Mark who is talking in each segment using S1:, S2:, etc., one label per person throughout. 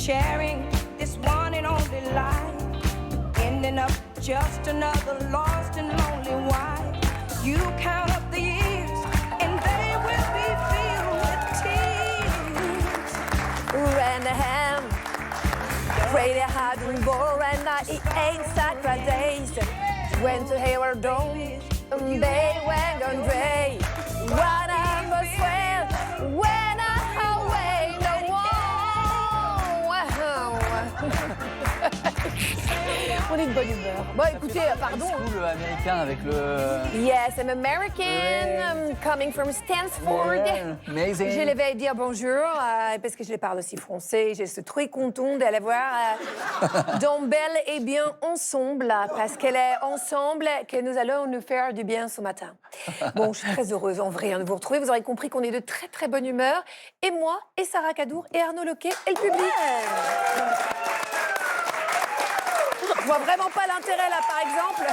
S1: sharing this one and only life, ending up just another lost and lonely wife. You count up the years and they will be filled with tears.
S2: Ran the ham, prayed hard and bore, and I ain't Saturdays. Went to hear a dome, and they went on Dre. What I must swear when I away the wall. On est de bonne humeur. Bon, écoutez, pardon.
S3: C'est où le américain avec le...
S2: Yes, I'm American, coming from Stanford.
S3: Yeah, amazing.
S2: Je vais dire bonjour, parce que je parle aussi français. Je suis très contente d'aller voir dans Belle et Bien ensemble, parce qu'elle est ensemble que nous allons nous faire du bien ce matin. Bon, je suis très heureuse en vrai de vous retrouver. Vous aurez compris qu'on est de très très bonne humeur. Et moi, et Sarah Cadour, et Arnaud Loquet, et le public. Je vois vraiment pas l'intérêt, là, par exemple,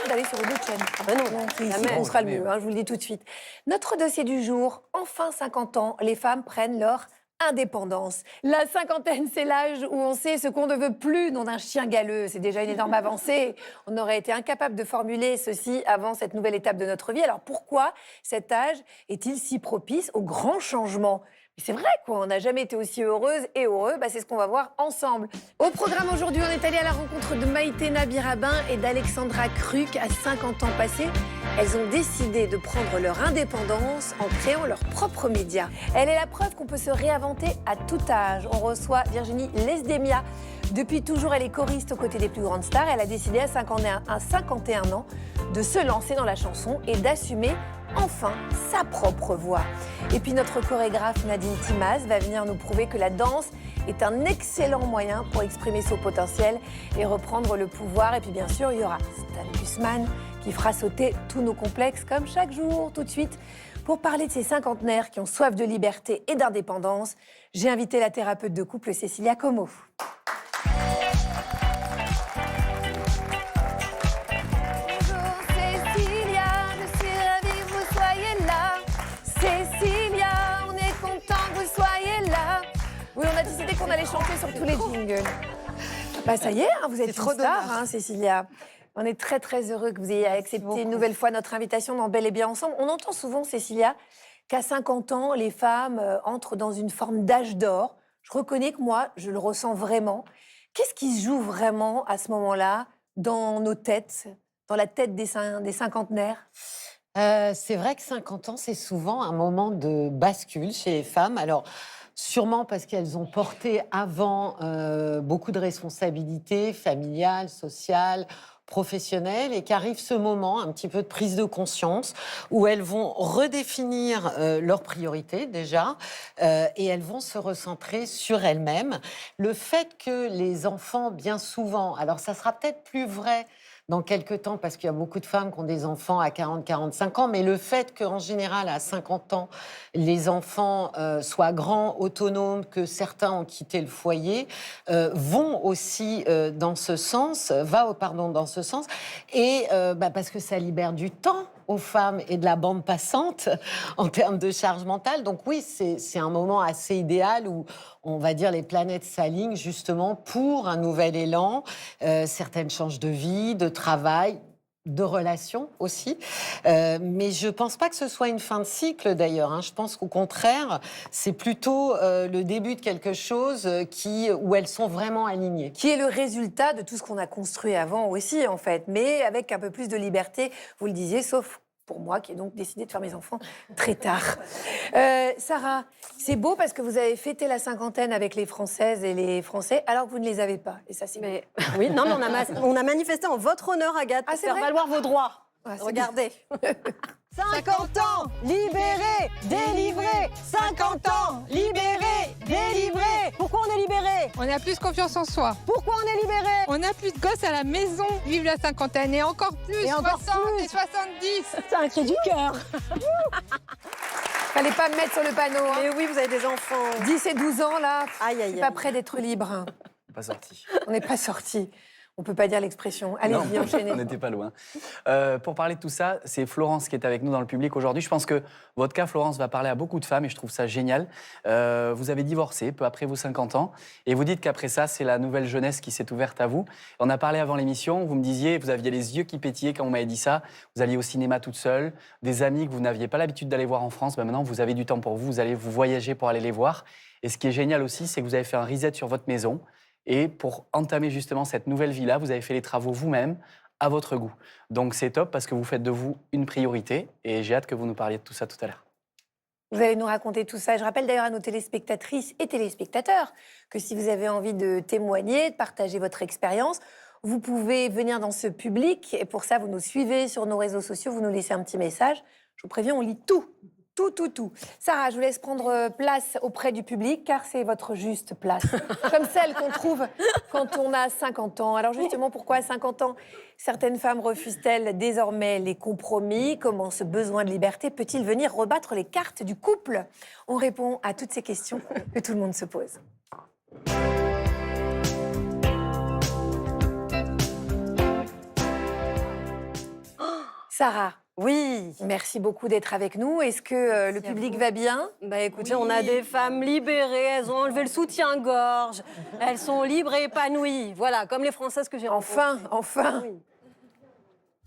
S2: d'aller sur une autre chaîne. Ah ben non, ici, on sera le mieux, hein, je vous le dis tout de suite. Notre dossier du jour, enfin 50 ans, les femmes prennent leur indépendance. La cinquantaine, c'est l'âge où on sait ce qu'on ne veut plus, non d'un chien galeux. C'est déjà une énorme avancée. On aurait été incapable de formuler ceci avant cette nouvelle étape de notre vie. Alors pourquoi cet âge est-il si propice aux grands changements ? C'est vrai, quoi. On n'a jamais été aussi heureuse et heureux. C'est ce qu'on va voir ensemble. Au programme aujourd'hui, on est allé à la rencontre de Maïté Nabirabin et d'Alexandra Kruk. À 50 ans passés, elles ont décidé de prendre leur indépendance en créant leurs propres médias. Elle est la preuve qu'on peut se réinventer à tout âge. On reçoit Virginie Lesdemia. Depuis toujours, elle est choriste aux côtés des plus grandes stars. Elle a décidé à 51 ans de se lancer dans la chanson et d'assumer enfin sa propre voix. Et puis notre chorégraphe Nadine Timaz va venir nous prouver que la danse est un excellent moyen pour exprimer son potentiel et reprendre le pouvoir. Et puis bien sûr, il y aura Stan Gusman qui fera sauter tous nos complexes comme chaque jour. Tout de suite, pour parler de ces cinquantenaires qui ont soif de liberté et d'indépendance, j'ai invité la thérapeute de couple Cécilia Como. Oui, on a décidé qu'on allait chanter sur tous les jingles. Ça y est, hein, vous êtes une star, hein, Cécilia. On est très, très heureux que vous ayez accepté une nouvelle fois notre invitation dans Bel et Bien Ensemble. On entend souvent, Cécilia, qu'à 50 ans, les femmes entrent dans une forme d'âge d'or. Je reconnais que moi, je le ressens vraiment. Qu'est-ce qui se joue vraiment à ce moment-là dans nos têtes, dans la tête des cinquantenaires ?
S4: C'est vrai que 50 ans, c'est souvent un moment de bascule chez les femmes. Alors, sûrement parce qu'elles ont porté avant beaucoup de responsabilités familiales, sociales, professionnelles, et qu'arrive ce moment, un petit peu de prise de conscience, où elles vont redéfinir leurs priorités déjà, et elles vont se recentrer sur elles-mêmes. Le fait que les enfants, bien souvent, alors ça sera peut-être plus vrai dans quelques temps, parce qu'il y a beaucoup de femmes qui ont des enfants à 40-45 ans, mais le fait qu'en général, à 50 ans, les enfants soient grands, autonomes, que certains ont quitté le foyer, vont aussi dans ce sens, dans ce sens, et parce que ça libère du temps aux femmes et de la bande passante en termes de charge mentale. Donc oui, c'est un moment assez idéal où, on va dire, les planètes s'alignent justement pour un nouvel élan. Certaines changent de vie, de travail, de relations aussi. Mais je ne pense pas que ce soit une fin de cycle d'ailleurs, hein. Je pense qu'au contraire, c'est plutôt le début de quelque chose où elles sont vraiment alignées.
S2: Qui est le résultat de tout ce qu'on a construit avant aussi, en fait, mais avec un peu plus de liberté, vous le disiez, sauf pour moi, qui ai donc décidé de faire mes enfants très tard. Sarah, c'est beau parce que vous avez fêté la cinquantaine avec les Françaises et les Français, alors que vous ne les avez pas. Et ça, c'est
S5: mais oui, non, mais on a manifesté en votre honneur, Agathe, pour faire valoir vos droits. Regardez. 50 ans, libérés, délivrés. 50 ans, libérés, délivrés. Pourquoi on est libérés?
S6: On a plus confiance en soi.
S5: Pourquoi on est libérés?
S6: On a plus de gosses à la maison. Vive la cinquantaine et encore plus,
S5: et
S6: 60
S5: encore plus.
S6: Et 70.
S5: C'est un cri du cœur.
S2: Fallait pas me mettre sur le panneau. Hein.
S5: Mais oui, vous avez des enfants.
S2: 10 et 12 ans, là,
S5: aïe, aïe,
S2: pas prêt d'être libre.
S3: Pas sorti.
S2: On n'est pas sortis. On peut pas dire l'expression.
S3: Non,
S2: Allez-y, enchaînez.
S3: on n'était pas loin. Pour parler de tout ça, c'est Florence qui est avec nous dans le public aujourd'hui. Je pense que votre cas, Florence, va parler à beaucoup de femmes et je trouve ça génial. Vous avez divorcé peu après vos 50 ans et vous dites qu'après ça, c'est la nouvelle jeunesse qui s'est ouverte à vous. On a parlé avant l'émission, vous me disiez, vous aviez les yeux qui pétillaient quand on m'avait dit ça. Vous alliez au cinéma toute seule, des amis que vous n'aviez pas l'habitude d'aller voir en France. Ben maintenant, vous avez du temps pour vous, vous allez vous voyager pour aller les voir. Et ce qui est génial aussi, c'est que vous avez fait un reset sur votre maison. Et pour entamer justement cette nouvelle vie-là, vous avez fait les travaux vous-même, à votre goût. Donc c'est top parce que vous faites de vous une priorité et j'ai hâte que vous nous parliez de tout ça tout à l'heure.
S2: Vous allez nous raconter tout ça. Je rappelle d'ailleurs à nos téléspectatrices et téléspectateurs que si vous avez envie de témoigner, de partager votre expérience, vous pouvez venir dans ce public. Et pour ça, vous nous suivez sur nos réseaux sociaux, vous nous laissez un petit message. Je vous préviens, on lit tout. Tout. Sarah, je vous laisse prendre place auprès du public, car c'est votre juste place. Comme celle qu'on trouve quand on a 50 ans. Alors justement, pourquoi à 50 ans, certaines femmes refusent-elles désormais les compromis? Comment ce besoin de liberté peut-il venir rebattre les cartes du couple? On répond à toutes ces questions que tout le monde se pose. Sarah.
S5: Oui.
S2: Merci beaucoup d'être avec nous. Est-ce que le public va bien?
S5: Bah écoutez, on a des femmes libérées, elles ont enlevé le soutien-gorge, elles sont libres et épanouies. Voilà, comme les Françaises que j'ai rencontrées.
S2: Enfin.
S5: Oui.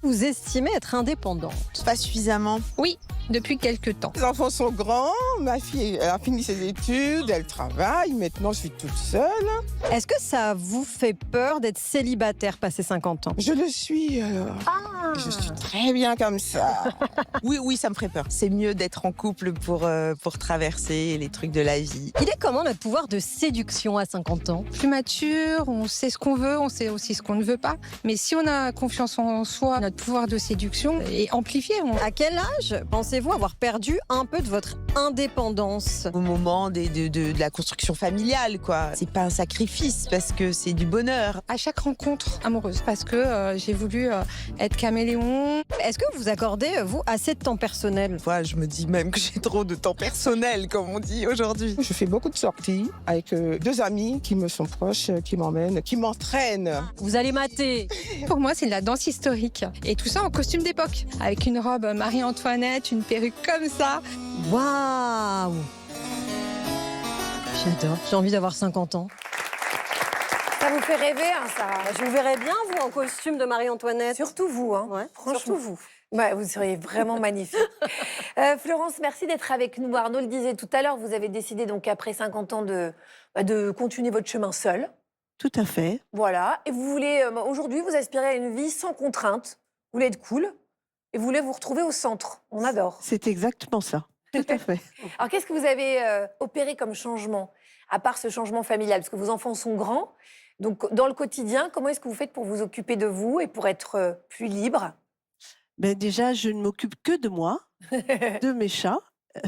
S5: Vous estimez être indépendante?
S7: Pas suffisamment.
S6: Oui, depuis quelques temps.
S7: Les enfants sont grands, ma fille elle a fini ses études, elle travaille, maintenant je suis toute seule.
S5: Est-ce que ça vous fait peur d'être célibataire passé 50 ans?
S7: Je le suis, je suis très bien comme ça. Oui, ça me ferait peur. C'est mieux d'être en couple pour traverser les trucs de la vie.
S5: Il est comment notre pouvoir de séduction à 50 ans?
S6: Plus mature, on sait ce qu'on veut, on sait aussi ce qu'on ne veut pas. Mais si on a confiance en soi, notre pouvoir de séduction est amplifié.
S5: À quel âge pensez-vous avoir perdu un peu de votre indépendance?
S7: Au moment de la construction familiale, quoi. C'est pas un sacrifice parce que c'est du bonheur.
S6: À chaque rencontre amoureuse, parce que j'ai voulu être caméléon.
S5: Est-ce que vous accordez, vous, assez de temps personnel?
S7: Moi, je me dis même que j'ai trop de temps personnel, comme on dit aujourd'hui. Je fais beaucoup de sorties avec 2 amis qui me sont proches, qui m'emmènent, qui m'entraînent.
S5: Vous allez mater?
S6: Pour moi, c'est de la danse historique. Et tout ça en costume d'époque, avec une robe Marie-Antoinette, une perruque comme ça.
S5: Waouh! J'adore. J'ai envie d'avoir 50 ans.
S2: Ça vous fait rêver, hein, Sarah?
S5: Je vous verrais bien, vous, en costume de Marie-Antoinette.
S2: Surtout vous, hein.
S5: Ouais,
S2: Franchement.
S5: surtout vous.
S2: Ouais, vous seriez vraiment magnifique. Florence, merci d'être avec nous. Arnaud le disait tout à l'heure, vous avez décidé donc après 50 ans de continuer votre chemin seul.
S8: Tout à fait.
S2: Voilà. Et vous voulez, aujourd'hui, vous aspirez à une vie sans contrainte. Vous voulez être cool et vous voulez vous retrouver au centre. On adore.
S8: C'est exactement ça. Tout à fait.
S2: Alors, qu'est-ce que vous avez opéré comme changement, à part ce changement familial? Parce que vos enfants sont grands. Donc, dans le quotidien, comment est-ce que vous faites pour vous occuper de vous et pour être plus libre?
S8: Ben déjà, je ne m'occupe que de moi, de mes chats,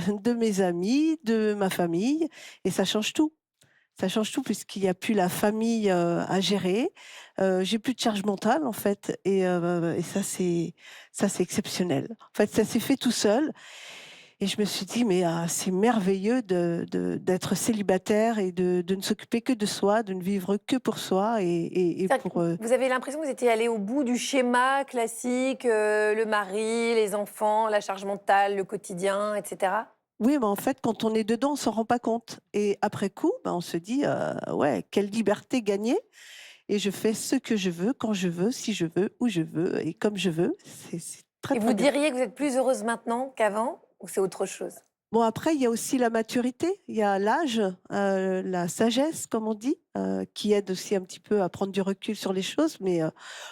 S8: de mes amis, de ma famille. Et ça change tout. Ça change tout puisqu'il n'y a plus la famille à gérer. J'ai plus de charge mentale, en fait. Et ça, c'est exceptionnel. En fait, ça s'est fait tout seul. Et je me suis dit, mais c'est merveilleux d'être célibataire et de ne s'occuper que de soi, de ne vivre que pour soi. Et pour,
S2: Vous avez l'impression que vous étiez allé au bout du schéma classique, le mari, les enfants, la charge mentale, le quotidien, etc.
S8: Oui, mais en fait, quand on est dedans, on ne s'en rend pas compte. Et après coup, on se dit, ouais, quelle liberté gagner. Et je fais ce que je veux, quand je veux, si je veux, où je veux et comme je veux. C'est très,
S2: Et
S8: très
S2: vous
S8: bien.
S2: diriez que vous êtes plus heureuse maintenant qu'avant ou c'est autre chose?
S8: Bon, après, il y a aussi la maturité, il y a l'âge, la sagesse, comme on dit, qui aide aussi un petit peu à prendre du recul sur les choses. Mais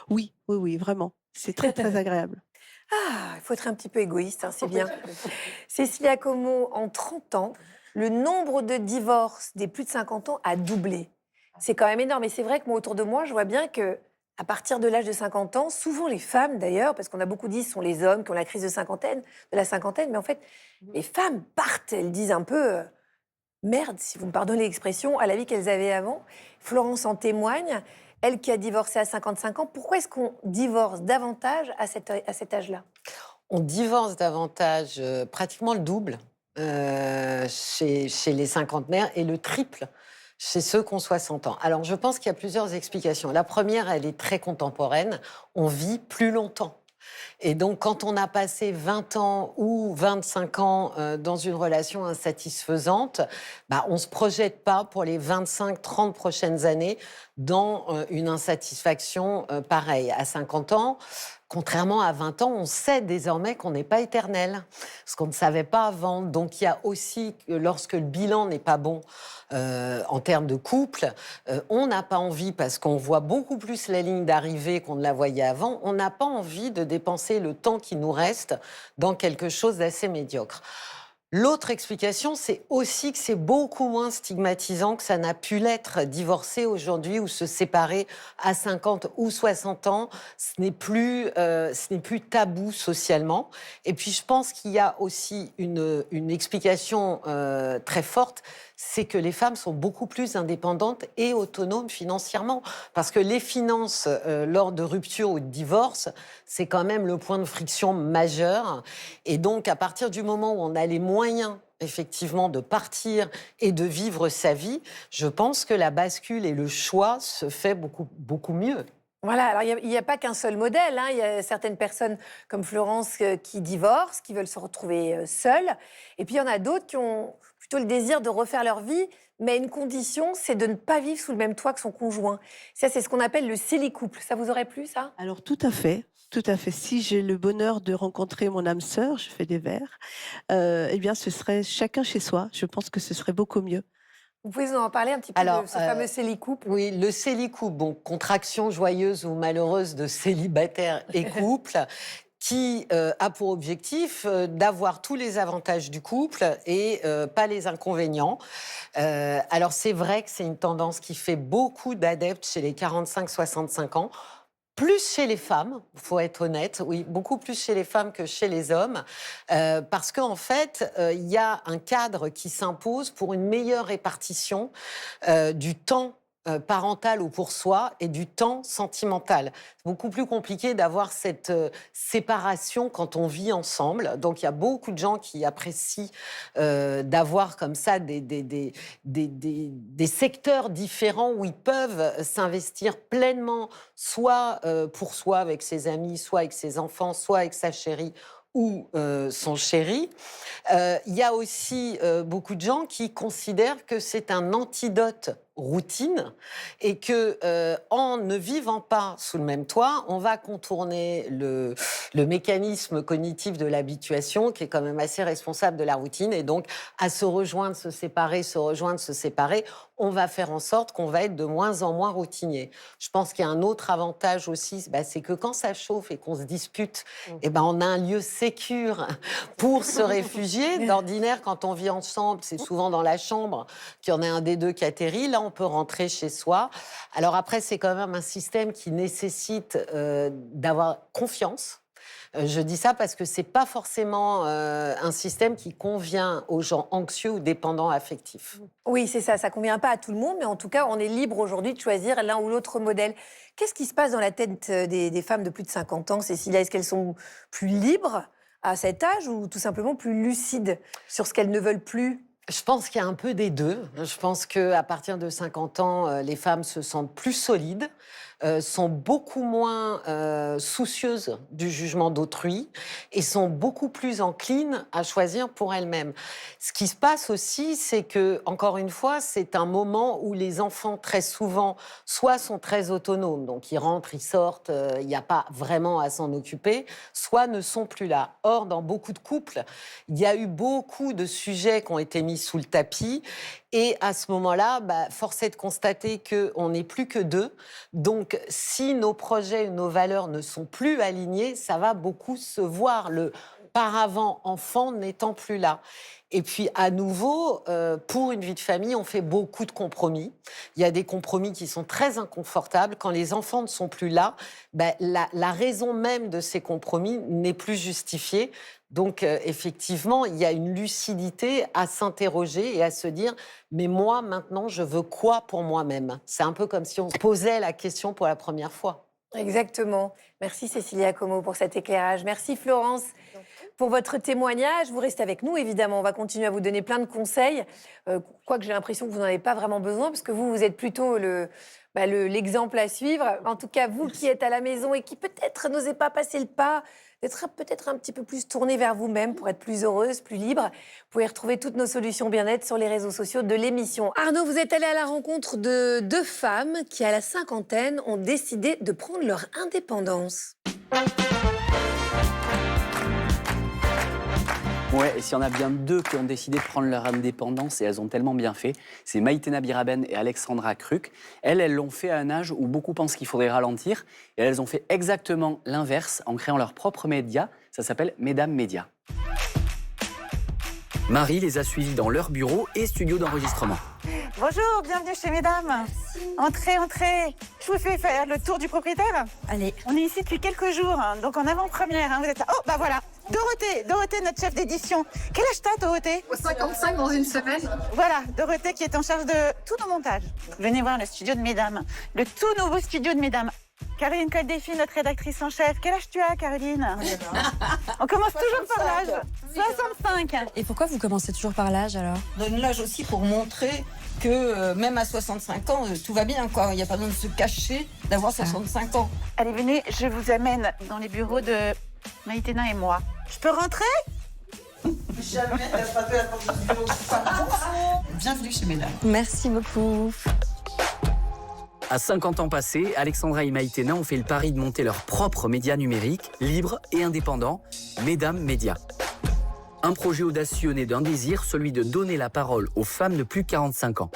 S8: oui, vraiment. C'est très, très agréable.
S2: Ah, il faut être un petit peu égoïste, hein, c'est bien. Cécilia Como, en 30 ans, le nombre de divorces des plus de 50 ans a doublé. C'est quand même énorme. Et c'est vrai que moi, autour de moi, je vois bien que à partir de l'âge de 50 ans, souvent les femmes d'ailleurs, parce qu'on a beaucoup dit ce sont les hommes qui ont la crise de la cinquantaine, mais en fait, les femmes partent, elles disent un peu merde, si vous me pardonnez l'expression, à la vie qu'elles avaient avant. Florence en témoigne, elle qui a divorcé à 55 ans. Pourquoi est-ce qu'on divorce davantage à cet âge-là?
S4: On divorce davantage, pratiquement le double chez les cinquantenaires et le triple chez ceux qui ont 60 ans. Alors, je pense qu'il y a plusieurs explications. La première, elle est très contemporaine. On vit plus longtemps. Et donc, quand on a passé 20 ans ou 25 ans dans une relation insatisfaisante, on ne se projette pas pour les 25-30 prochaines années dans une insatisfaction pareille. À 50 ans, contrairement à 20 ans, on sait désormais qu'on n'est pas éternel, ce qu'on ne savait pas avant. Donc, il y a aussi, lorsque le bilan n'est pas bon en termes de couple, on n'a pas envie, parce qu'on voit beaucoup plus la ligne d'arrivée qu'on ne la voyait avant, on n'a pas envie de dépenser le temps qui nous reste dans quelque chose d'assez médiocre. L'autre explication, c'est aussi que c'est beaucoup moins stigmatisant que ça n'a pu l'être. Divorcer aujourd'hui ou se séparer à 50 ou 60 ans, ce n'est plus tabou socialement. Et puis je pense qu'il y a aussi une explication très forte, c'est que les femmes sont beaucoup plus indépendantes et autonomes financièrement. Parce que les finances, lors de rupture ou de divorce, c'est quand même le point de friction majeur. Et donc, à partir du moment où on a les moyens, effectivement, de partir et de vivre sa vie, je pense que la bascule et le choix se fait beaucoup, beaucoup mieux.
S2: Voilà, alors il n'y a pas qu'un seul modèle. Il y a certaines personnes comme Florence qui divorcent, qui veulent se retrouver seules. Et puis il y en a d'autres qui ont plutôt le désir de refaire leur vie, mais une condition, c'est de ne pas vivre sous le même toit que son conjoint. Ça, c'est ce qu'on appelle le célicouple. Ça vous aurait plu, ça?
S8: Alors, tout à fait. Tout à fait. Si j'ai le bonheur de rencontrer mon âme sœur, je fais des vers, eh bien, ce serait chacun chez soi. Je pense que ce serait beaucoup mieux.
S2: Vous pouvez nous en parler un petit peu de ce fameux célicouple?
S4: Oui, le célicouple, bon, contraction joyeuse ou malheureuse de célibataire et couple, qui a pour objectif d'avoir tous les avantages du couple et pas les inconvénients. Alors c'est vrai que c'est une tendance qui fait beaucoup d'adeptes chez les 45-65 ans. Plus chez les femmes, il faut être honnête, oui, beaucoup plus chez les femmes que chez les hommes, parce qu'en fait, il y a un cadre qui s'impose pour une meilleure répartition du temps parental ou pour soi et du temps sentimental. C'est beaucoup plus compliqué d'avoir cette séparation quand on vit ensemble. Donc il y a beaucoup de gens qui apprécient d'avoir comme ça des secteurs différents où ils peuvent s'investir pleinement, soit pour soi avec ses amis, soit avec ses enfants, soit avec sa chérie ou son chéri. Il y a aussi beaucoup de gens qui considèrent que c'est un antidote routine et que en ne vivant pas sous le même toit, on va contourner le mécanisme cognitif de l'habituation qui est quand même assez responsable de la routine et donc à se rejoindre, se séparer, se rejoindre, se séparer, on va faire en sorte qu'on va être de moins en moins routinier. Je pense qu'il y a un autre avantage aussi, c'est que quand ça chauffe et qu'on se dispute, on a un lieu sécure pour se réfugier. D'ordinaire, quand on vit ensemble, c'est souvent dans la chambre qu'il y en a un des deux qui atterrit. Là, on peut rentrer chez soi. Alors après, c'est quand même un système qui nécessite d'avoir confiance. Je dis ça parce que c'est pas forcément un système qui convient aux gens anxieux ou dépendants affectifs.
S2: Oui, c'est ça. Ça convient pas à tout le monde, mais en tout cas, on est libre aujourd'hui de choisir l'un ou l'autre modèle. Qu'est-ce qui se passe dans la tête des femmes de plus de 50 ans, Cécilia? Est-ce qu'elles sont plus libres à cet âge ou tout simplement plus lucides sur ce qu'elles ne veulent plus?
S4: Je pense qu'il y a un peu des deux. Je pense qu'à partir de 50 ans, les femmes se sentent plus solides, sont beaucoup moins soucieuses du jugement d'autrui et sont beaucoup plus enclines à choisir pour elles-mêmes. Ce qui se passe aussi, c'est que, encore une fois, c'est un moment où les enfants, très souvent, soit sont très autonomes, donc ils rentrent, ils sortent, il n'y a pas vraiment à s'en occuper, soit ne sont plus là. Or, dans beaucoup de couples, il y a eu beaucoup de sujets qui ont été mis sous le tapis. Et à ce moment-là, force est de constater qu'on n'est plus que deux. Donc, si nos projets, nos valeurs ne sont plus alignés, ça va beaucoup se voir, le paravent enfant n'étant plus là. Et puis, à nouveau, pour une vie de famille, on fait beaucoup de compromis. Il y a des compromis qui sont très inconfortables. Quand les enfants ne sont plus là, la raison même de ces compromis n'est plus justifiée. Donc, effectivement, il y a une lucidité à s'interroger et à se dire « mais moi, maintenant, je veux quoi pour moi-même ?» C'est un peu comme si on se posait la question pour la première fois.
S2: Exactement. Merci Cécilia Como pour cet éclairage. Merci Florence. pour votre témoignage. Vous restez avec nous, évidemment. On va continuer à vous donner plein de conseils. Quoique j'ai l'impression que vous n'en avez pas vraiment besoin, parce que vous êtes plutôt l'exemple à suivre. En tout cas, vous qui êtes à la maison et qui peut-être n'osez pas passer le pas, d'être peut-être un petit peu plus tourné vers vous-même pour être plus heureuse, plus libre. Vous pouvez retrouver toutes nos solutions bien-être sur les réseaux sociaux de l'émission. Arnaud, vous êtes allé à la rencontre de 2 femmes qui, à la cinquantaine, ont décidé de prendre leur indépendance.
S3: Ouais, et s'il y en a bien 2 qui ont décidé de prendre leur indépendance, et elles ont tellement bien fait, c'est Maïtena Biraben et Alexandra Kruk. Elles l'ont fait à un âge où beaucoup pensent qu'il faudrait ralentir, et elles ont fait exactement l'inverse en créant leur propre média. Ça s'appelle Mesdames Média. Marie les a suivies dans leur bureau et studio d'enregistrement.
S9: Bonjour, bienvenue chez Mesdames. Entrez, entrez. Je vous fais faire le tour du propriétaire.
S5: Allez.
S9: On est ici depuis quelques jours, donc en avant-première. Vous êtes là. Oh, bah voilà. Dorothée, notre chef d'édition. Quel âge t'as, Dorothée?
S6: 55 dans une semaine.
S9: Voilà, Dorothée qui est en charge de tout nos montages. Venez voir le studio de Mesdames, le tout nouveau studio de Mesdames. Caroline Coldefy, notre rédactrice en chef. Quel âge tu as, Caroline? On commence toujours par l'âge. 65.
S5: Et pourquoi vous commencez toujours par l'âge alors?
S10: Donne l'âge aussi pour montrer que même à 65 ans, tout va bien, quoi. Il n'y a pas besoin de se cacher d'avoir 65 ans.
S9: Allez, venez, je vous amène dans les bureaux de Maïtena et moi. Je peux rentrer?
S10: Jamais t'as frappé la porte du bureau. Bienvenue chez Mesdames.
S5: Merci beaucoup.
S3: À 50 ans passés, Alexandra et Maïtena ont fait le pari de monter leur propre média numérique, libre et indépendant, Mesdames Média. Un projet audacieux né d'un désir, celui de donner la parole aux femmes de plus de 45 ans.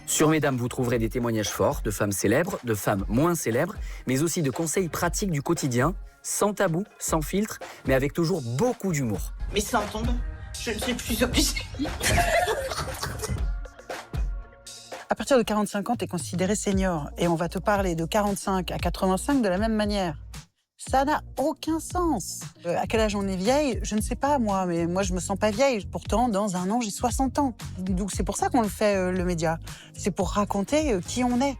S3: Sur Mesdames, vous trouverez des témoignages forts de femmes célèbres, de femmes moins célèbres, mais aussi de conseils pratiques du quotidien, sans tabou, sans filtre, mais avec toujours beaucoup d'humour.
S10: Mais ça en tombe, je ne suis plus obligée.
S11: À partir de 45 ans, tu es considéré senior. Et on va te parler de 45 à 85 de la même manière. Ça n'a aucun sens. À quel âge on est vieille? Je ne sais pas, moi. Mais moi, je me sens pas vieille. Pourtant, dans un an, j'ai 60 ans. Donc, c'est pour ça qu'on le fait, le média. C'est pour raconter qui on est.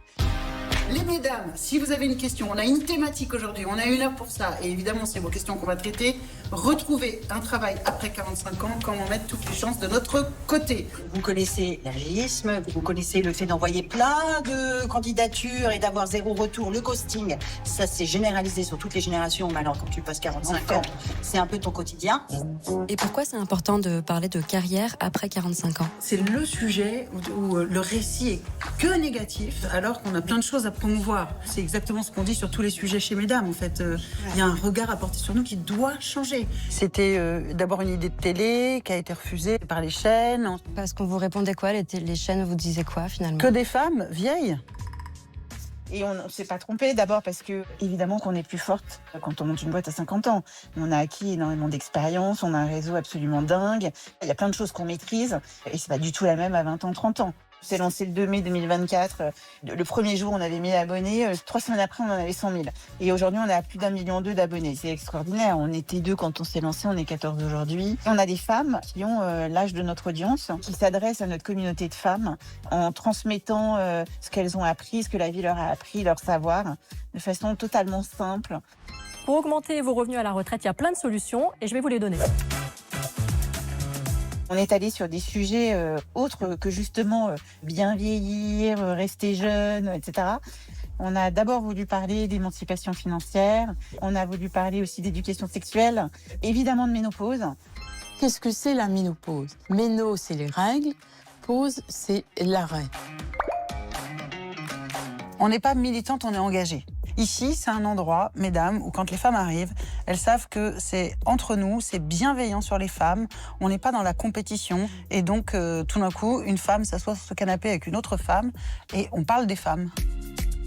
S11: Les mesdames, si vous avez une question, on a une thématique aujourd'hui, on a 1 heure pour ça, et évidemment c'est vos questions qu'on va traiter. Retrouver un travail après 45 ans, comment mettre toutes les chances de notre côté.
S10: Vous connaissez l'agisme, vous connaissez le fait d'envoyer plein de candidatures et d'avoir 0 retour, le ghosting. Ça c'est généralisé sur toutes les générations, mais alors quand tu passes 45 ans, c'est un peu ton quotidien.
S5: Et pourquoi c'est important de parler de carrière après 45 ans?
S11: C'est le sujet où le récit est que négatif, alors qu'on a plein de choses à promouvoir. C'est exactement ce qu'on dit sur tous les sujets chez Mesdames, en fait. Il y a un regard à porter sur nous qui doit changer. C'était d'abord une idée de télé qui a été refusée par les chaînes.
S5: Parce qu'on vous répondait quoi? Les chaînes vous disaient quoi, finalement?
S11: Que des femmes vieilles.
S9: Et on ne s'est pas trompé, d'abord parce que, évidemment, qu'on est plus forte quand on monte une boîte à 50 ans. On a acquis énormément d'expérience, on a un réseau absolument dingue. Il y a plein de choses qu'on maîtrise et c'est pas du tout la même à 20 ans, 30 ans. On s'est lancé le 2 mai 2024. Le premier jour, on avait 1000 abonnés. 3 semaines après, on en avait 100 000. Et aujourd'hui, on a plus d'1,2 million d'abonnés. C'est extraordinaire. On était 2 quand on s'est lancé, on est 14 aujourd'hui. Et on a des femmes qui ont l'âge de notre audience, qui s'adressent à notre communauté de femmes en transmettant ce qu'elles ont appris, ce que la vie leur a appris, leur savoir, de façon totalement simple.
S12: Pour augmenter vos revenus à la retraite, il y a plein de solutions et je vais vous les donner.
S9: On est allé sur des sujets autres que justement bien vieillir, rester jeune, etc. On a d'abord voulu parler d'émancipation financière, on a voulu parler aussi d'éducation sexuelle, évidemment de ménopause.
S13: Qu'est-ce que c'est la ménopause? Méno, c'est les règles, pause, c'est l'arrêt.
S11: On n'est pas militante, on est engagée. Ici, c'est un endroit, mesdames, où quand les femmes arrivent, elles savent que c'est entre nous, c'est bienveillant sur les femmes, on n'est pas dans la compétition. Et donc, tout d'un coup, une femme s'assoit sur ce canapé avec une autre femme et on parle des femmes.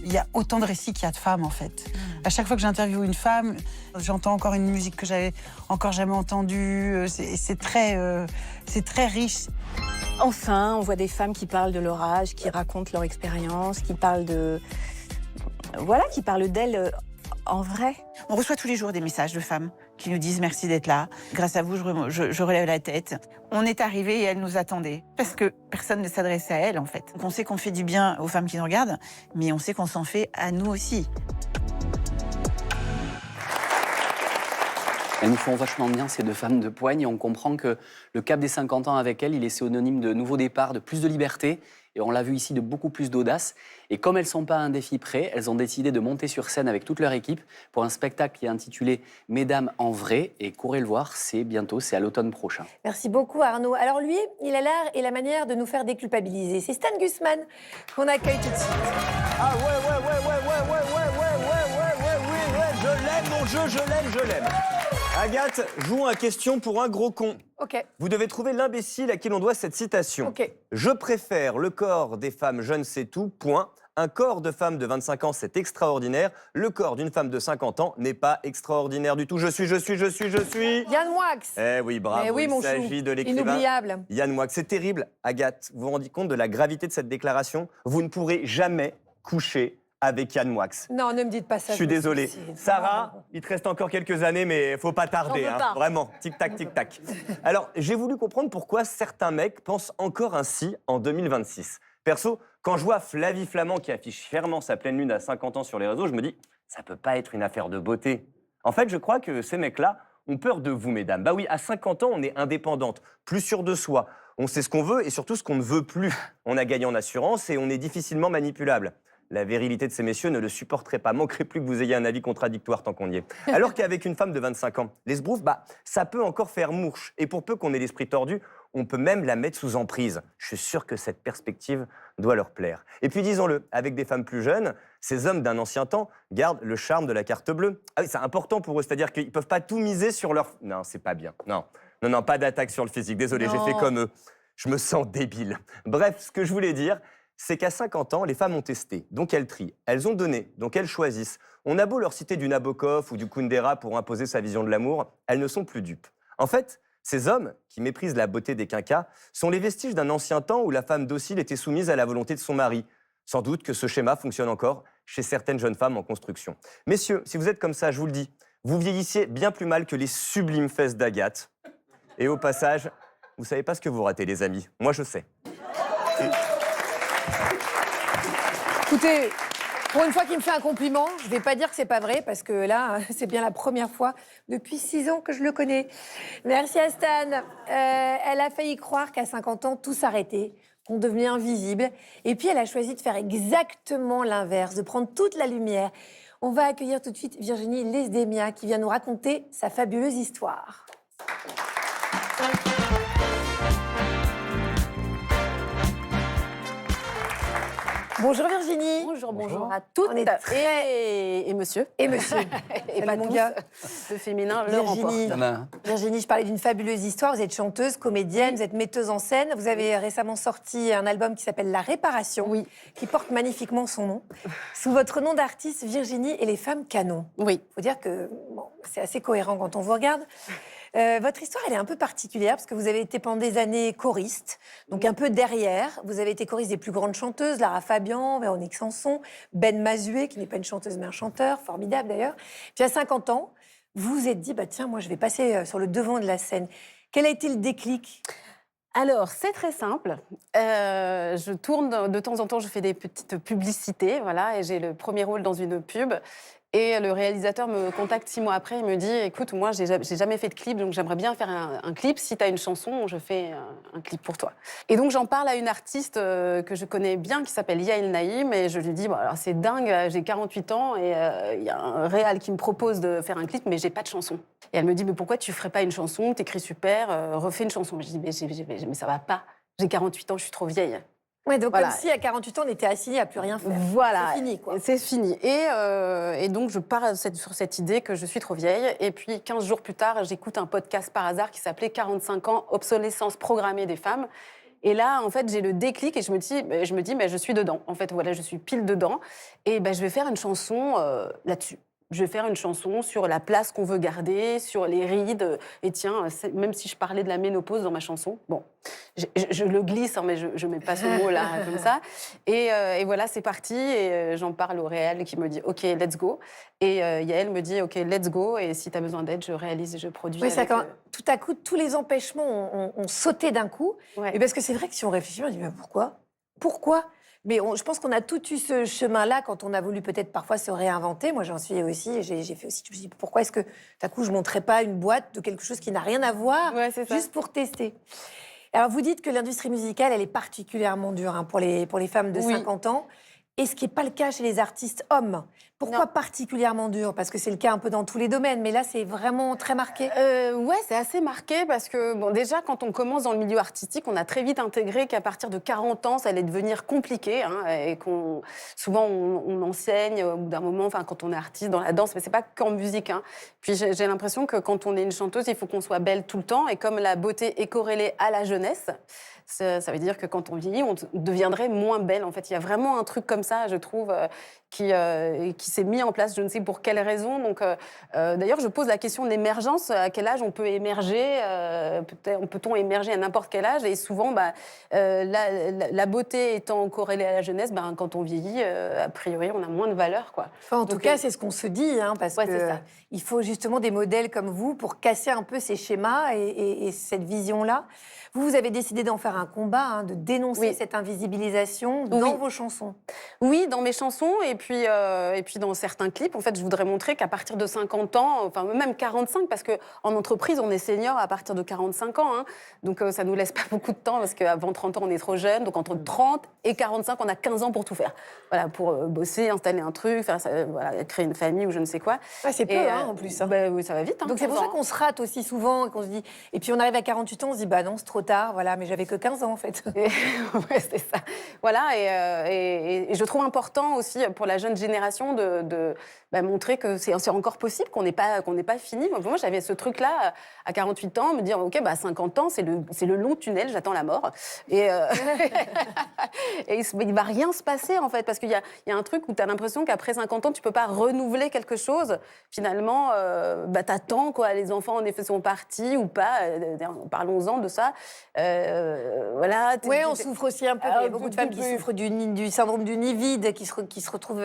S11: Il y a autant de récits qu'il y a de femmes, en fait. À chaque fois que j'interviewe une femme, j'entends encore une musique que j'avais encore jamais entendue. C'est très riche.
S12: Enfin, on voit des femmes qui parlent de leur âge, qui racontent leur expérience, qui parlent qui parlent d'elles en vrai.
S9: On reçoit tous les jours des messages de femmes qui nous disent merci d'être là. Grâce à vous, je relève la tête. On est arrivés et elles nous attendaient. Parce que personne ne s'adressait à elles, en fait. On sait qu'on fait du bien aux femmes qui nous regardent, mais on sait qu'on s'en fait à nous aussi.
S3: Elles nous font vachement bien, ces deux femmes de poigne, et on comprend que le cap des 50 ans avec elles, il est synonyme de nouveau départ, de plus de liberté, et on l'a vu ici, de beaucoup plus d'audace. Et comme elles ne sont pas à un défi près, elles ont décidé de monter sur scène avec toute leur équipe pour un spectacle qui est intitulé « Mesdames en vrai », et courez le voir, c'est bientôt, c'est à l'automne prochain.
S2: Merci beaucoup Arnaud. Alors lui, il a l'art et la manière de nous faire déculpabiliser. C'est Stan Gusman qu'on accueille tout de suite.
S14: Ah je l'aime mon jeu, je l'aime. Agathe joue à question pour un gros con.
S2: Ok.
S14: Vous devez trouver l'imbécile à qui l'on doit cette citation.
S2: Ok.
S14: Je préfère le corps des femmes jeunes, c'est tout, point. Un corps de femme de 25 ans, c'est extraordinaire. Le corps d'une femme de 50 ans n'est pas extraordinaire du tout. Je suis.
S2: Yann Moix.
S14: Eh oui, bravo.
S2: Mais oui, mon
S14: Il s'agit
S2: chou.
S14: de l'écrivain
S2: Inoubliable.
S14: Yann Moix. C'est terrible, Agathe. Vous vous rendez compte de la gravité de cette déclaration? Vous ne pourrez jamais coucher avec Yann Moix.
S2: Non, ne me dites pas ça.
S14: Je suis désolé. Sarah, il te reste encore quelques années, mais faut pas tarder.
S5: J'en veux pas.
S14: Vraiment, tic-tac, tic-tac. Alors, j'ai voulu comprendre pourquoi certains mecs pensent encore ainsi en 2026. Perso, quand je vois Flavie Flamand qui affiche fièrement sa pleine lune à 50 ans sur les réseaux, je me dis, ça peut pas être une affaire de beauté. En fait, je crois que ces mecs-là ont peur de vous, mesdames. Bah oui, à 50 ans, on est indépendante, plus sûre de soi. On sait ce qu'on veut et surtout ce qu'on ne veut plus. On a gagné en assurance et on est difficilement manipulable. La virilité de ces messieurs ne le supporterait pas. Manquerait plus que vous ayez un avis contradictoire tant qu'on y est. Alors qu'avec une femme de 25 ans, les sbroufs, ça peut encore faire mouche. Et pour peu qu'on ait l'esprit tordu, on peut même la mettre sous emprise. Je suis sûr que cette perspective doit leur plaire. Et puis disons-le, avec des femmes plus jeunes, ces hommes d'un ancien temps gardent le charme de la carte bleue. Ah oui, c'est important pour eux, c'est-à-dire qu'ils ne peuvent pas tout miser sur leur... Non, c'est pas bien. Non, pas d'attaque sur le physique. Désolé, j'ai fait comme eux. Je me sens débile. Bref, ce que je voulais dire, c'est qu'à 50 ans, les femmes ont testé, donc elles trient. Elles ont donné, donc elles choisissent. On a beau leur citer du Nabokov ou du Kundera pour imposer sa vision de l'amour, elles ne sont plus dupes. En fait, ces hommes, qui méprisent la beauté des quinquas, sont les vestiges d'un ancien temps où la femme docile était soumise à la volonté de son mari. Sans doute que ce schéma fonctionne encore chez certaines jeunes femmes en construction. Messieurs, si vous êtes comme ça, je vous le dis, vous vieillissiez bien plus mal que les sublimes fesses d'Agathe. Et au passage, vous savez pas ce que vous ratez, les amis. Moi, je sais.
S2: Écoutez, pour une fois qu'il me fait un compliment, je ne vais pas dire que c'est pas vrai, parce que là, c'est bien la première fois depuis 6 ans que je le connais. Merci à Stan. Elle a failli croire qu'à 50 ans, tout s'arrêtait, qu'on devenait invisible. Et puis, elle a choisi de faire exactement l'inverse, de prendre toute la lumière. On va accueillir tout de suite Virginie Lesdemia, qui vient nous raconter sa fabuleuse histoire. Bonjour Virginie.
S5: Bonjour à toutes.
S2: On est très...
S5: Et monsieur.
S2: Et monsieur.
S5: Et pas
S2: mon
S5: tous.
S2: gars.
S5: Le féminin le remporte.
S2: Virginie, je parlais d'une fabuleuse histoire. Vous êtes chanteuse, comédienne, vous êtes metteuse en scène. Vous avez récemment sorti un album qui s'appelle La Réparation, qui porte magnifiquement son nom. Sous votre nom d'artiste, Virginie et les femmes canons.
S5: Oui.
S2: Il faut dire que c'est assez cohérent quand on vous regarde. Votre histoire, elle est un peu particulière parce que vous avez été pendant des années choriste, donc un peu derrière. Vous avez été choriste des plus grandes chanteuses, Lara Fabian, Véronique Sanson, Ben Mazué, qui n'est pas une chanteuse mais un chanteur, formidable d'ailleurs. Puis à 50 ans, vous vous êtes dit, tiens, moi je vais passer sur le devant de la scène. Quel a été le déclic ?
S5: Alors, c'est très simple. Je tourne de temps en temps, je fais des petites publicités, voilà, et j'ai le premier rôle dans une pub. Et le réalisateur me contacte 6 mois après, il me dit « Écoute, moi, j'ai jamais fait de clip, donc j'aimerais bien faire un clip. Si tu as une chanson, je fais un clip pour toi. » Et donc, j'en parle à une artiste que je connais bien, qui s'appelle Yael Naïm, et je lui dis alors c'est dingue, j'ai 48 ans, et il y a un réal qui me propose de faire un clip, mais j'ai pas de chanson. Et elle me dit « Mais pourquoi tu ferais pas une chanson? T'écris super, refais une chanson. » Je dis « Mais ça va pas, j'ai 48 ans, je suis trop vieille. »
S2: Ouais, donc voilà. Comme si à 48 ans, on était assigné à plus rien faire.
S5: Voilà.
S2: C'est fini, quoi.
S5: C'est fini. Et donc, je pars sur cette idée que je suis trop vieille. Et puis, 15 jours plus tard, j'écoute un podcast par hasard qui s'appelait 45 ans, obsolescence programmée des femmes. Et là, en fait, j'ai le déclic et je me dis, je suis dedans. En fait, voilà, je suis pile dedans. Et je vais faire une chanson là-dessus. Je vais faire une chanson sur la place qu'on veut garder, sur les rides. Et tiens, même si je parlais de la ménopause dans ma chanson, bon, je le glisse, mais je mets pas ce mot-là comme ça. Et voilà, c'est parti. Et j'en parle au réal qui me dit « OK, let's go ». Et Yael me dit « OK, let's go ». Et si tu as besoin d'aide, je réalise et je produis.
S2: Oui, tout à coup, tous les empêchements ont sauté d'un coup.
S5: Ouais.
S2: Et parce que c'est vrai que si on réfléchit, on dit « Mais pourquoi ? Pourquoi ? Mais je pense qu'on a tout eu ce chemin-là quand on a voulu peut-être parfois se réinventer. Moi, j'en suis aussi. J'ai fait aussi. Je me suis dit, pourquoi est-ce que, d'un coup, je ne montrais pas une boîte de quelque chose qui n'a rien à voir, juste pour tester. Alors, vous dites que l'industrie musicale, elle est particulièrement dure pour les femmes de 50 ans. Et ce qui n'est pas le cas chez les artistes hommes. Pourquoi particulièrement dur? Parce que c'est le cas un peu dans tous les domaines, mais là, c'est vraiment très marqué.
S15: Ouais, c'est assez marqué parce que, bon, déjà, quand on commence dans le milieu artistique, on a très vite intégré qu'à partir de 40 ans, ça allait devenir compliqué, hein, et souvent, on enseigne au bout d'un moment, enfin, quand on est artiste dans la danse, mais c'est pas qu'en musique, hein. Puis j'ai l'impression que quand on est une chanteuse, il faut qu'on soit belle tout le temps, et comme la beauté est corrélée à la jeunesse, ça veut dire que quand on vieillit, on deviendrait moins belle. En fait, il y a vraiment un truc comme ça, je trouve, qui s'est mis en place, je ne sais pour quelle raison. Donc, d'ailleurs, je pose la question de l'émergence. À quel âge on peut émerger? Peut-on émerger à n'importe quel âge? Et souvent, la beauté étant corrélée à la jeunesse, quand on vieillit, a priori, on a moins de valeur, quoi.
S2: Enfin, en tout cas, c'est ce qu'on se dit, hein, parce qu'il faut justement des modèles comme vous pour casser un peu ces schémas et cette vision-là. Vous avez décidé d'en faire un combat, hein, de dénoncer cette invisibilisation dans vos chansons.
S15: Oui, dans mes chansons et puis dans certains clips. En fait, je voudrais montrer qu'à partir de 50 ans, enfin même 45, parce qu'en entreprise, on est senior à partir de 45 ans. Hein, donc ça ne nous laisse pas beaucoup de temps, parce qu'avant 30 ans, on est trop jeune. Donc entre 30 et 45, on a 15 ans pour tout faire. Voilà, pour bosser, installer un truc, créer une famille ou je ne sais quoi.
S2: Ah, c'est peu, en plus. Hein.
S15: Oui, ça va vite. Hein,
S2: donc c'est pour ça qu'on se rate aussi souvent, et qu'on se dit... Et puis on arrive à 48 ans, on se dit, bah non, c'est trop tard, voilà, mais j'avais que 15 ans en fait.
S15: Ouais, c'est ça. Voilà, et je trouve important aussi pour la jeune génération de montrer que c'est encore possible, qu'on n'est pas fini. Moi, j'avais ce truc-là à 48 ans, me dire, OK, 50 ans, c'est le long tunnel, j'attends la mort. Et il ne va rien se passer, en fait, parce qu'il y a un truc où tu as l'impression qu'après 50 ans, tu ne peux pas renouveler quelque chose. Finalement, t'attends, quoi. Les enfants, en effet, sont partis ou pas. Parlons-en de ça. Voilà.
S2: Oui, on souffre aussi un peu. Il y a beaucoup de femmes qui souffrent du syndrome du nid vide, qui se retrouvent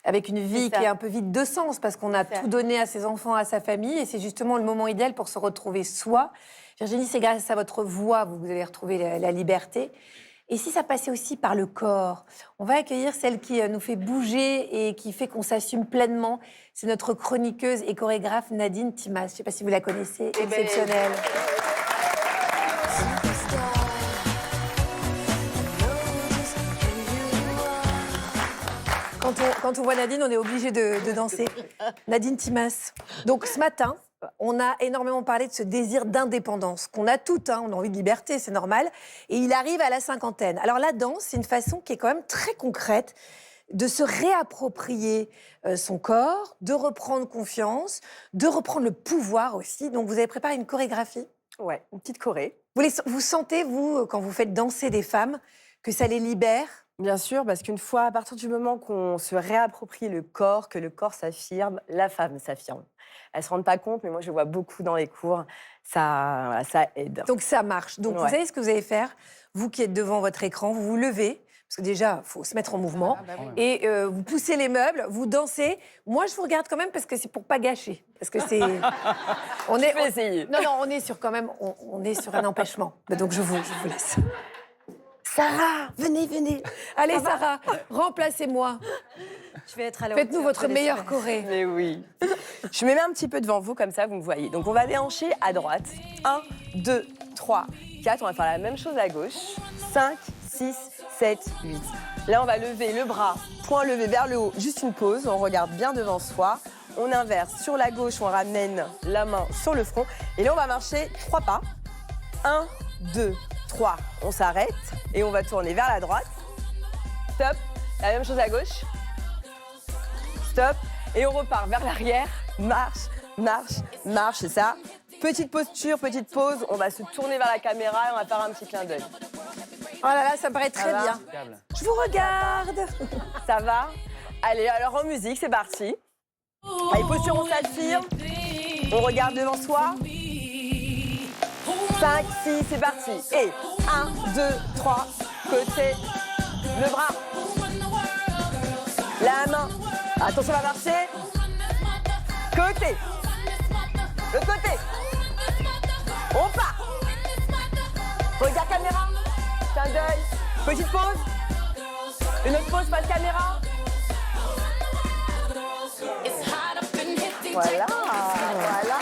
S2: avec une vie qui est un peu vide de sens, parce qu'on a tout donné à ses enfants, à sa famille, et c'est justement le moment idéal pour se retrouver soi. Virginie, c'est grâce à votre voix, vous allez retrouver la liberté. Et si ça passait aussi par le corps? On va accueillir celle qui nous fait bouger et qui fait qu'on s'assume pleinement. C'est notre chroniqueuse et chorégraphe Nadine Timas. Je ne sais pas si vous la connaissez, exceptionnelle. Quand on voit Nadine, on est obligé de danser. Nadine Timas. Donc ce matin, on a énormément parlé de ce désir d'indépendance qu'on a toutes, hein, on a envie de liberté, c'est normal. Et il arrive à la cinquantaine. Alors la danse, c'est une façon qui est quand même très concrète de se réapproprier son corps, de reprendre confiance, de reprendre le pouvoir aussi. Donc vous avez préparé une chorégraphie.
S5: Ouais, une petite choré.
S2: Vous sentez, vous, quand vous faites danser des femmes, que ça les libère?
S5: Bien sûr, parce qu'une fois, à partir du moment qu'on se réapproprie le corps, que le corps s'affirme, la femme s'affirme. Elles ne se rendent pas compte, mais moi, je vois beaucoup dans les cours. Ça aide.
S2: Donc, ça marche. Donc, vous savez ce que vous allez faire? Vous qui êtes devant votre écran, vous vous levez, parce que déjà, il faut se mettre en mouvement, et vous poussez les meubles, vous dansez. Moi, je vous regarde quand même, parce que c'est pour pas gâcher. Parce que c'est...
S5: Je vais essayer.
S2: Non, on est sur quand même... On est sur un empêchement. Donc, je vous laisse. Sarah, venez. Allez, Sarah, remplacez-moi.
S5: Je vais être à la hauteur.
S2: Faites-nous votre meilleure choré.
S5: Mais oui. Je me mets un petit peu devant vous, comme ça, vous me voyez. Donc, on va déhancher à droite. 1, 2, 3, 4. On va faire la même chose à gauche. 5, 6, 7, 8. Là, on va lever le bras, point levé vers le haut. Juste une pause. On regarde bien devant soi. On inverse. Sur la gauche, on ramène la main sur le front. Et là, on va marcher 3 pas. 1, 2, 3, on s'arrête et on va tourner vers la droite. Stop. La même chose à gauche. Stop. Et on repart vers l'arrière. Marche, c'est ça. Petite posture, petite pause. On va se tourner vers la caméra et on va faire un petit clin d'œil.
S2: Oh là là, ça me paraît très bien. Je vous regarde.
S5: Ça va? Allez, alors en musique, c'est parti. Allez, posture, on s'affirme. On regarde devant soi. 5, 6, c'est parti. Et 1, 2, 3, côté, le bras, la main. Attention à marcher. Côté, le côté. On part. Regard caméra, clin d'œil, petite pause.
S15: Une autre pause, pas de caméra. Voilà, voilà.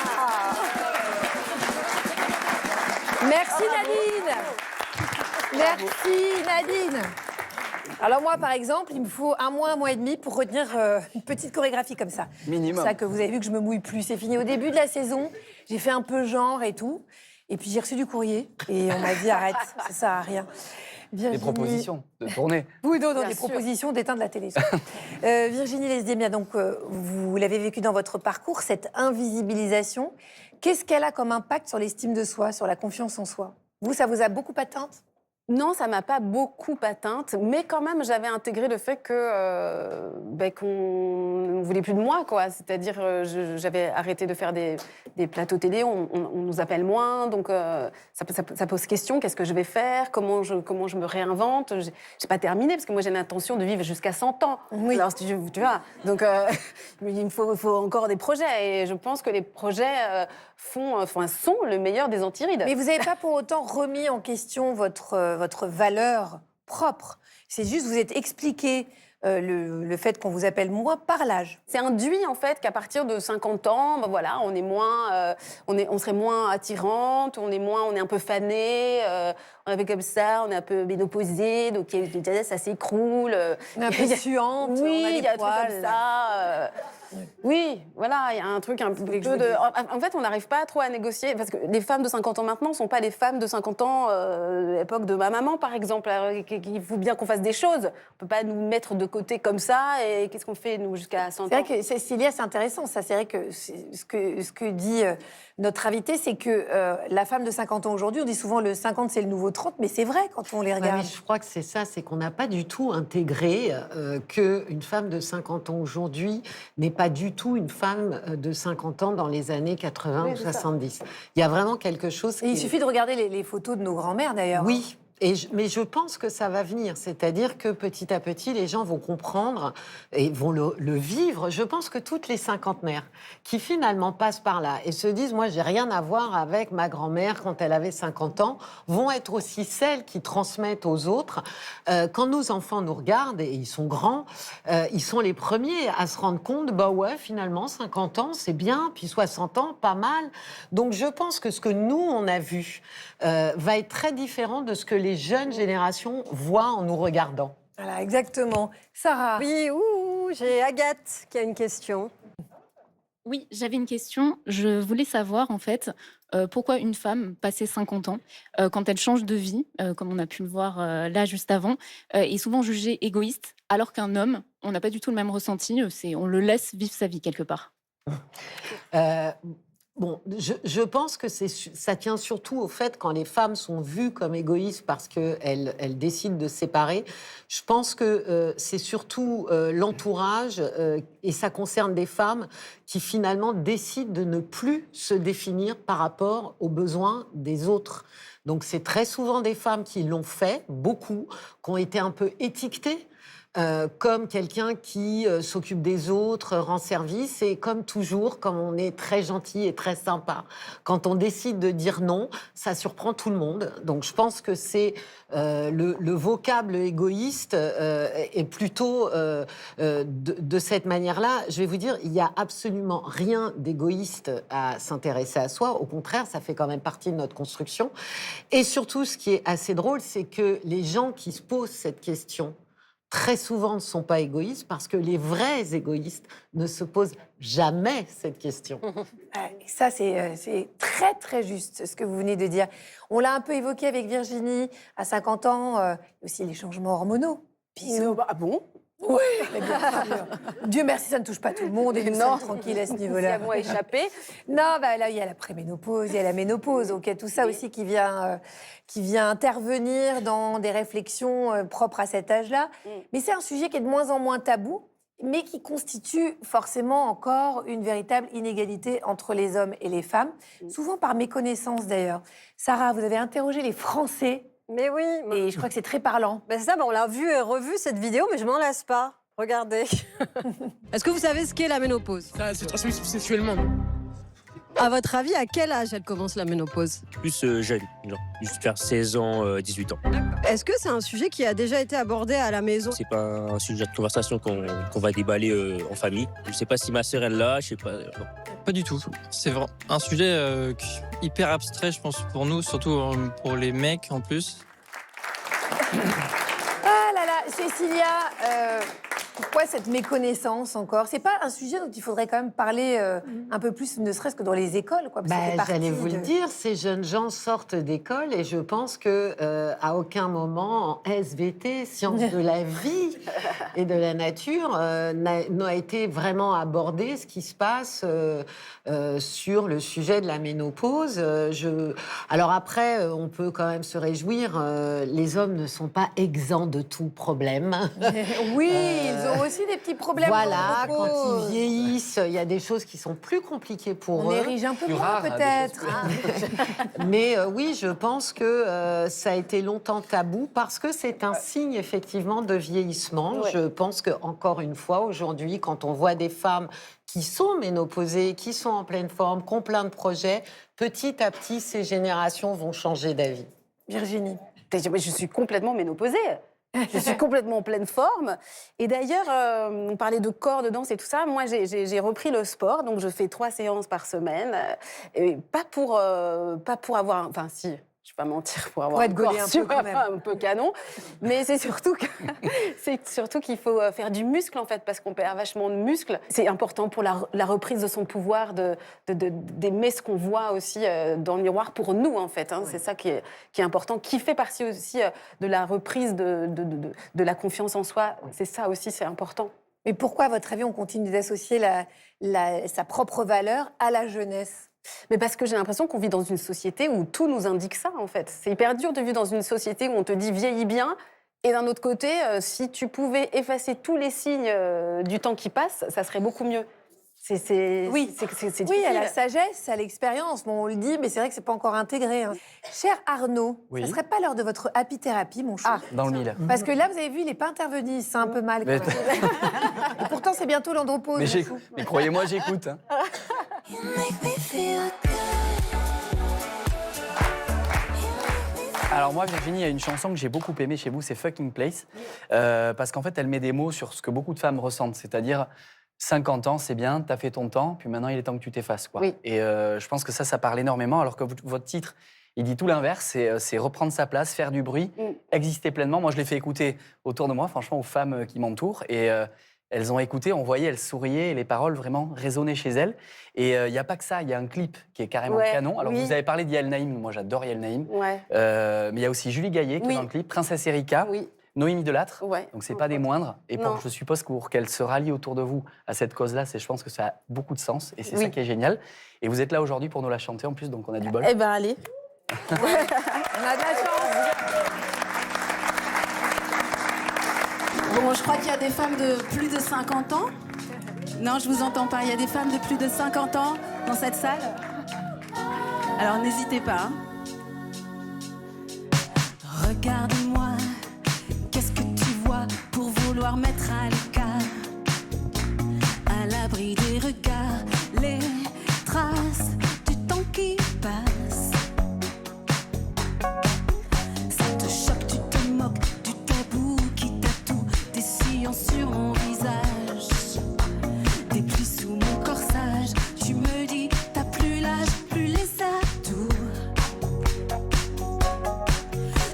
S2: Merci Nadine. Merci Nadine. Alors moi, par exemple, il me faut un mois et demi pour retenir une petite chorégraphie comme ça.
S3: Minimum.
S2: C'est ça que vous avez vu que je me mouille plus. C'est fini au début de la saison. J'ai fait un peu genre et tout. Et puis j'ai reçu du courrier et on m'a dit arrête, ça sert à rien.
S3: Des propositions de tournée.
S2: Oui, non,
S15: Bien
S2: des
S15: sûr.
S2: propositions d'éteindre la télé. Virginie Lesdemia, donc vous l'avez vécu dans votre parcours, cette invisibilisation. Qu'est-ce qu'elle a comme impact sur l'estime de soi, sur la confiance en soi? Vous, ça vous a beaucoup atteinte?
S15: Non, ça m'a pas beaucoup atteinte, mais quand même, j'avais intégré le fait que qu'on ne voulait plus de moi, quoi. C'est-à-dire, j'avais arrêté de faire des plateaux télé, on nous appelle moins, donc ça pose question. Qu'est-ce que je vais faire? Comment je me réinvente? J'ai pas terminé parce que moi j'ai l'intention de vivre jusqu'à 100 ans.
S2: Oui.
S15: Alors, tu vois, donc il me faut encore des projets, et je pense que les projets sont le meilleur des antirides.
S2: Mais vous n'avez pas pour autant remis en question votre valeur propre. C'est juste, vous êtes expliqué le fait qu'on vous appelle moi par l'âge.
S15: C'est induit en fait qu'à partir de 50 ans, ben voilà, on est moins, on serait moins attirante, on est un peu fané, on est un peu comme ça, on est un peu ménopausée, donc ça s'écroule.
S2: On est un peu suante, on a
S15: oui,
S2: des
S15: il y a un truc
S2: poils.
S15: comme ça. Oui, voilà, il y a un truc un peu de... En fait, on n'arrive pas trop à négocier, parce que les femmes de 50 ans maintenant ne sont pas les femmes de 50 ans de l'époque de ma maman, par exemple. Alors, il faut bien qu'on fasse des choses. On ne peut pas nous mettre de côté comme ça, et qu'est-ce qu'on fait, nous, jusqu'à 100 ans?
S2: C'est vrai que, Cécilia, c'est intéressant, ça. C'est vrai que ce que dit notre invité, c'est que la femme de 50 ans aujourd'hui, on dit souvent le 50, c'est le nouveau 30, mais c'est vrai quand on les
S4: Ouais,
S2: regarde.
S4: mais je crois que c'est ça, c'est qu'on n'a pas du tout intégré qu'une femme de 50 ans aujourd'hui n'est pas du tout une femme de 50 ans dans les années 80
S2: Oui,
S4: ou
S2: c'est ça.
S4: 70. Il y a vraiment quelque chose
S2: Et il suffit de regarder les photos de nos grands-mères, d'ailleurs.
S4: Oui. Mais je pense que ça va venir, c'est-à-dire que petit à petit, les gens vont comprendre et vont le vivre. Je pense que toutes les cinquantenaires qui finalement passent par là et se disent « moi, j'ai rien à voir avec ma grand-mère quand elle avait 50 ans », vont être aussi celles qui transmettent aux autres. Quand nos enfants nous regardent, et ils sont grands, ils sont les premiers à se rendre compte « bah ouais, finalement, 50 ans, c'est bien, puis 60 ans, pas mal ». Donc je pense que ce que nous, on a vu va être très différent de ce que les jeunes générations voient en nous regardant.
S2: Voilà, exactement. Sarah.
S5: Oui, j'ai Agathe qui a une question.
S16: Oui, j'avais une question. Je voulais savoir, en fait, pourquoi une femme, passée 50 ans, quand elle change de vie, comme on a pu le voir là juste avant, est souvent jugée égoïste, alors qu'un homme, on n'a pas du tout le même ressenti, on le laisse vivre sa vie quelque part.
S4: Bon, je pense que ça tient surtout au fait quand les femmes sont vues comme égoïstes parce qu'elles décident de se séparer. Je pense que c'est surtout l'entourage, et ça concerne des femmes qui finalement décident de ne plus se définir par rapport aux besoins des autres. Donc c'est très souvent des femmes qui l'ont fait, beaucoup, qui ont été un peu étiquetées. Comme quelqu'un qui s'occupe des autres, rend service, et comme toujours, comme on est très gentil et très sympa, quand on décide de dire non, ça surprend tout le monde. Donc je pense que c'est le vocable égoïste est plutôt de cette manière-là. Je vais vous dire, il n'y a absolument rien d'égoïste à s'intéresser à soi. Au contraire, ça fait quand même partie de notre construction. Et surtout, ce qui est assez drôle, c'est que les gens qui se posent cette question très souvent ne sont pas égoïstes parce que les vrais égoïstes ne se posent jamais cette question.
S2: Ça, c'est très, très juste, ce que vous venez de dire. On l'a un peu évoqué avec Virginie. À 50 ans, il y a aussi les changements hormonaux.
S15: Ah bon?
S2: Oui, mais bien sûr. Dieu merci, ça ne touche pas tout le monde et nous sommes tranquilles à ce niveau-là.
S15: Si à moi échappé.
S2: Non, là, il y a la préménopause, il y a la ménopause. Donc, il y a tout ça aussi qui vient intervenir dans des réflexions propres à cet âge-là. Mais c'est un sujet qui est de moins en moins tabou, mais qui constitue forcément encore une véritable inégalité entre les hommes et les femmes, souvent par méconnaissance d'ailleurs. Sarah, vous avez interrogé les Français.
S5: Mais oui.
S2: Et je crois que c'est très parlant.
S5: Ben c'est ça, on l'a vu et revu cette vidéo, mais je m'en lasse pas. Regardez. Est-ce que vous savez ce qu'est la ménopause?
S17: Ça se transmet sexuellement.
S5: À votre avis, à quel âge elle commence la ménopause?
S17: Plus jeune, genre juste vers 16 ans, 18 ans.
S5: Est-ce que c'est un sujet qui a déjà été abordé à la maison?
S17: C'est pas un sujet de conversation qu'on va déballer en famille. Je sais pas si ma sœur elle l'a, je sais pas. Non.
S18: Pas du tout. C'est vraiment un sujet hyper abstrait, je pense, pour nous, surtout pour les mecs en plus.
S2: Ah là là, Cécilia, pourquoi cette méconnaissance encore? C'est pas un sujet dont il faudrait quand même parler un peu plus, ne serait-ce que dans les écoles, quoi.
S4: J'allais vous le dire, ces jeunes gens sortent d'école et je pense que à aucun moment en SVT, sciences de la vie et de la nature, n'a été vraiment abordé ce qui se passe sur le sujet de la ménopause. Alors après, on peut quand même se réjouir, les hommes ne sont pas exempts de tout problème.
S2: Oui, ils ont aussi des petits problèmes.
S4: Voilà, quand ils vieillissent, il y a des choses qui sont plus compliquées pour eux.
S2: On érige un peu moins, peut-être.
S4: Mais oui, je pense que ça a été longtemps tabou parce que c'est un signe, effectivement, de vieillissement. Ouais. Je pense qu'encore une fois, aujourd'hui, quand on voit des femmes qui sont ménopausées, qui sont en pleine forme, qui ont plein de projets, petit à petit, ces générations vont changer d'avis.
S2: Virginie?
S15: Je suis complètement ménopausée. Je suis complètement en pleine forme. Et d'ailleurs, on parlait de corps, de danse et tout ça. Moi, j'ai repris le sport, donc je fais 3 séances par semaine. Et pas pour avoir... Enfin, si... Je ne vais pas mentir, pour avoir
S2: être gaulé
S15: un peu canon. Mais c'est surtout qu'il faut faire du muscle, en fait, parce qu'on perd vachement de muscles. C'est important pour la reprise de son pouvoir, d'aimer ce qu'on voit aussi dans le miroir pour nous, en fait. Hein. Ouais. C'est ça qui est important, qui fait partie aussi de la reprise de la confiance en soi. C'est ça aussi, c'est important.
S2: Mais pourquoi, à votre avis, on continue d'associer sa propre valeur à la jeunesse?
S15: Mais parce que j'ai l'impression qu'on vit dans une société où tout nous indique ça, en fait. C'est hyper dur de vivre dans une société où on te dit vieillis bien, et d'un autre côté, si tu pouvais effacer tous les signes du temps qui passe, ça serait beaucoup mieux.
S2: Oui, à la sagesse, à l'expérience. Bon, on le dit, mais c'est vrai que c'est pas encore intégré. Hein. Cher Arnaud, ça serait pas l'heure de votre happy thérapie, mon chou?
S3: Dans le mille.
S2: Parce que là, vous avez vu, il n'est pas intervenu, c'est un peu mal. Et pourtant, c'est bientôt l'andropause.
S3: Mais croyez-moi, j'écoute. Hein. Alors moi, Virginie, il y a une chanson que j'ai beaucoup aimée chez vous, c'est Fucking Place. Parce qu'en fait, elle met des mots sur ce que beaucoup de femmes ressentent. C'est-à-dire, 50 ans, c'est bien, t'as fait ton temps, puis maintenant, il est temps que tu t'effaces. Quoi. Oui. Et je pense que ça parle énormément, alors que votre titre, il dit tout l'inverse, c'est reprendre sa place, faire du bruit, exister pleinement. Moi, je l'ai fait écouter autour de moi, franchement, aux femmes qui m'entourent. Et elles ont écouté, on voyait, elles souriaient, et les paroles vraiment résonnaient chez elles. Et il n'y a pas que ça, il y a un clip qui est carrément canon. Alors, vous avez parlé d'Yael Naïm, moi j'adore Yael Naïm. Ouais. Mais il y a aussi Julie Gaillet qui est dans le clip, Princesse Erika, Noémie Delattre. Ouais. Donc, c'est pas des moindres. Et je suppose que pour qu'elles se rallient autour de vous à cette cause-là, je pense que ça a beaucoup de sens. Et c'est ça qui est génial. Et vous êtes là aujourd'hui pour nous la chanter en plus, donc on a du bol.
S5: Eh ben, allez.
S2: On a de la chance.
S19: Bon, je crois qu'il y a des femmes de plus de 50 ans. Non, je vous entends pas. Il y a des femmes de plus de 50 ans dans cette salle. Alors n'hésitez pas. Regarde-moi, qu'est-ce que tu vois pour vouloir mettre à l'écart, à l'abri des regards, les traces du temps qui passe. Ça te choque, tu te moques du tabou qui tatoue des sillons sur mon visage, des plis sous mon corsage. Tu me dis, t'as plus l'âge, plus les atouts.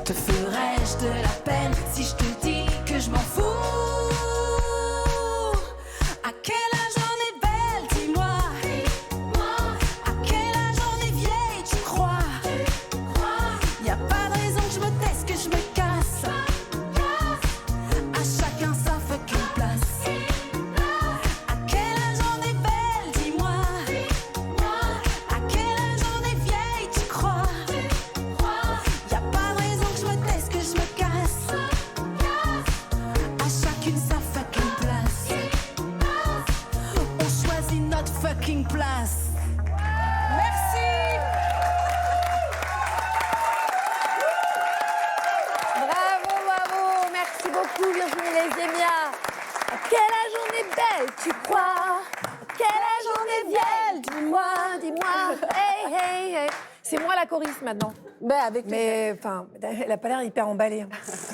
S19: Te ferais-je de la peine si je te dis que je m'en fous? À quel âge on est belle, dis-moi? À quel âge on est vieille, tu crois? Y a pas de raison que je me taise, que je me casse. À chacun sa fucking place. À quel âge on est belle, dis-moi? À quel âge on est vieille, tu crois? Y a pas de raison que je me taise, que je me casse. À chacune sa fucking place. On choisit notre fucking place. Merci.
S2: Bravo, merci beaucoup Virginie Lesemia. À quel âge on est belle, tu crois? À quel âge on est vieille, dis-moi. C'est moi la choriste maintenant. Mais enfin, elle a pas l'air hyper emballée.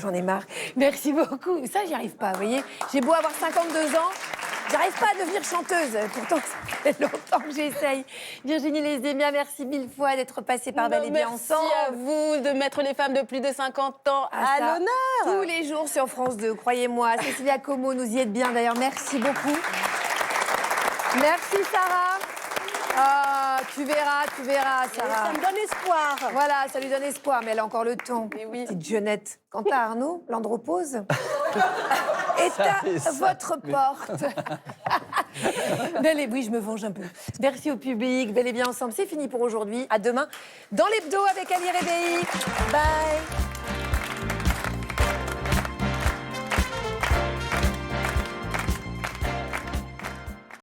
S2: J'en ai marre. Merci beaucoup. Ça, j'y arrive pas, vous voyez. J'ai beau avoir 52 ans, j'arrive pas à devenir chanteuse. Pourtant, ça fait longtemps que j'essaye. Virginie Lezdemia, merci 1000 fois d'être passée par Bel et Bien Ensemble.
S15: Merci à vous de mettre les femmes de plus de 50 ans à
S2: ça,
S15: l'honneur.
S2: tous les jours sur France 2, croyez-moi. Cécilia Como, nous y êtes bien d'ailleurs. Merci beaucoup. Merci Sarah. Ah, tu verras, Sarah.
S5: Ça me donne espoir.
S2: Voilà, ça lui donne espoir, mais elle a encore le temps. Petite jeunette. Quant à Arnaud, l'andropause est à votre porte. Oui, je me venge un peu. Merci au public. Bel et Bien Ensemble, c'est fini pour aujourd'hui. À demain dans l'hebdo avec Ali Rebéi. Bye.